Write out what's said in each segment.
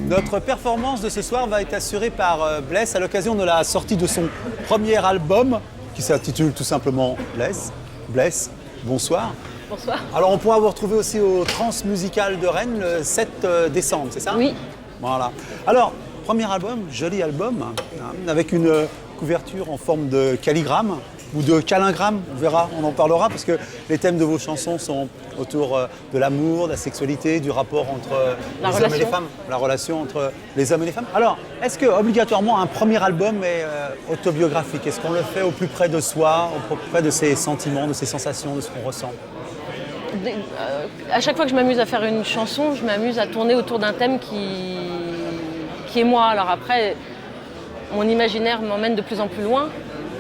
Notre performance de ce soir va être assurée par Bless à l'occasion de la sortie de son premier album qui s'intitule tout simplement Bless. Bless, bonsoir. Bonsoir. Alors on pourra vous retrouver aussi au Transmusical de Rennes le 7 décembre, c'est ça? Oui. Voilà. Alors, premier album, joli album, hein, avec une couverture en forme de calligramme ou de calingramme, on verra, on en parlera parce que les thèmes de vos chansons sont autour de l'amour, de la sexualité, du rapport entre les hommes et les femmes, la relation entre les hommes et les femmes. Alors, est-ce que obligatoirement un premier album est autobiographique? Est-ce qu'on le fait au plus près de soi, au plus près de ses sentiments, de ses sensations, de ce qu'on ressent? À chaque fois que je m'amuse à faire une chanson, je m'amuse à tourner autour d'un thème qui est moi. Alors après, mon imaginaire m'emmène de plus en plus loin.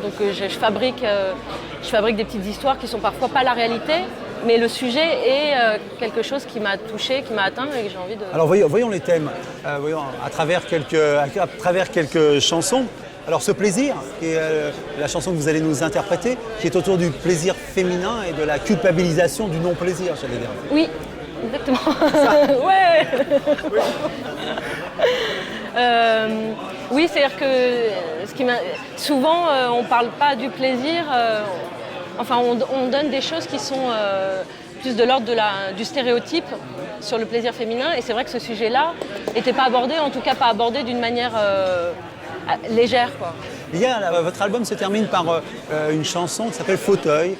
Donc je fabrique des petites histoires qui sont parfois pas la réalité, mais le sujet est quelque chose qui m'a touché, qui m'a atteint et que j'ai envie de... Alors voyons les thèmes, voyons à travers quelques chansons. Alors ce plaisir, qui est la chanson que vous allez nous interpréter, qui est autour du plaisir féminin et de la culpabilisation du non-plaisir, j'allais dire. Oui, exactement. Ouais. Oui, c'est-à-dire que souvent on ne parle pas du plaisir, on donne des choses qui sont plus de l'ordre du stéréotype sur le plaisir féminin, et c'est vrai que ce sujet-là n'était pas abordé, en tout cas pas abordé d'une manière légère, quoi. Votre album se termine par une chanson qui s'appelle Fauteuil,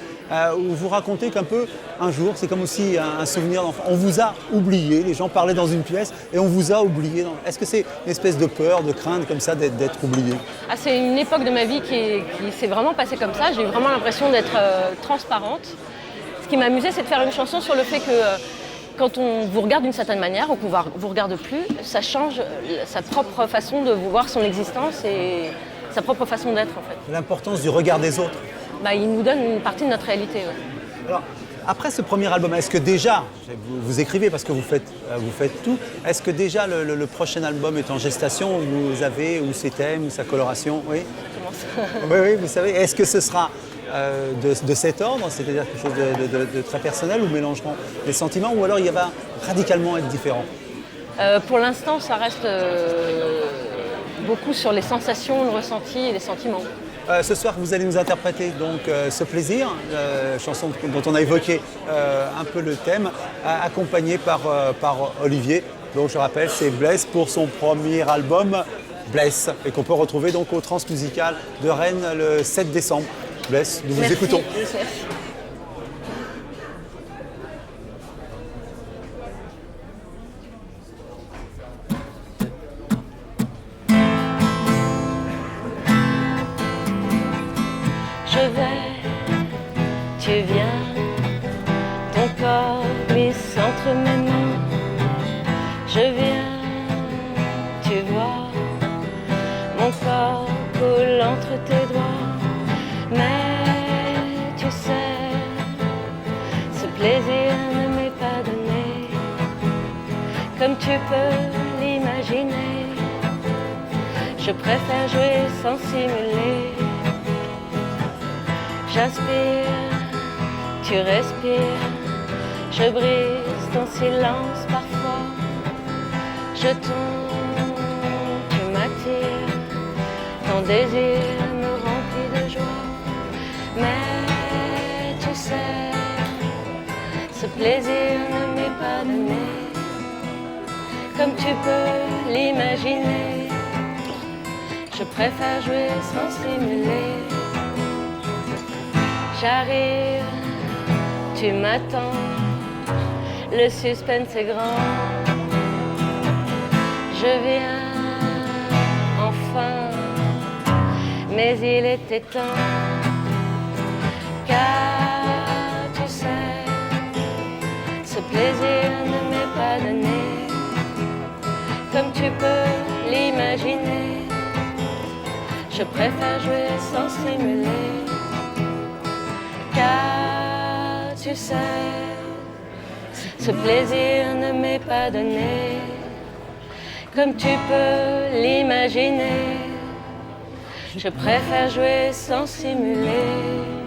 où vous racontez qu'un peu, un jour, c'est comme aussi un souvenir d'enfant. On vous a oublié, les gens parlaient dans une pièce et on vous a oublié. Est-ce que c'est une espèce de peur, de crainte comme ça d'être oublié? C'est une époque de ma vie qui s'est vraiment passée comme ça. J'ai eu vraiment l'impression d'être transparente. Ce qui m'amusait, c'est de faire une chanson sur le fait que quand on vous regarde d'une certaine manière ou qu'on ne vous regarde plus, ça change sa propre façon de voir son existence et sa propre façon d'être, en fait. L'importance du regard des autres. Il nous donne une partie de notre réalité. Ouais. Alors, après ce premier album, est-ce que déjà, vous écrivez parce que vous faites tout, est-ce que déjà le prochain album est en gestation, où vous avez ou ses thèmes, ou sa coloration? Oui. Comment ça? Oui, vous savez. Est-ce que ce sera de cet ordre, c'est-à-dire quelque chose de très personnel, ou mélangeront les sentiments, ou alors il va radicalement être différent? Pour l'instant, ça reste beaucoup sur les sensations, le ressenti et les sentiments. Ce soir, vous allez nous interpréter donc ce plaisir, chanson dont on a évoqué un peu le thème, accompagné par Olivier. Donc je rappelle, c'est Bless pour son premier album Bless, et qu'on peut retrouver donc au Transmusical de Rennes le 7 décembre. Bless, nous vous écoutons. Merci. Je vais, tu viens, ton corps glisse entre mes mains. Je viens, tu vois, mon corps coule entre tes doigts. Mais tu sais, ce plaisir ne m'est pas donné, comme tu peux l'imaginer. Je préfère jouer sans simuler. J'inspire, tu respires, je brise ton silence parfois. Je tombe, tu m'attires, ton désir me remplit de joie. Mais tu sais, ce plaisir ne m'est pas donné, comme tu peux l'imaginer. Je préfère jouer sans simuler. J'arrive, tu m'attends, le suspense est grand. Je viens, enfin, mais il était temps. Car tu sais, ce plaisir ne m'est pas donné, comme tu peux l'imaginer. Je préfère jouer sans simuler. Car tu sais, ce plaisir ne m'est pas donné, comme tu peux l'imaginer. Je préfère jouer sans simuler.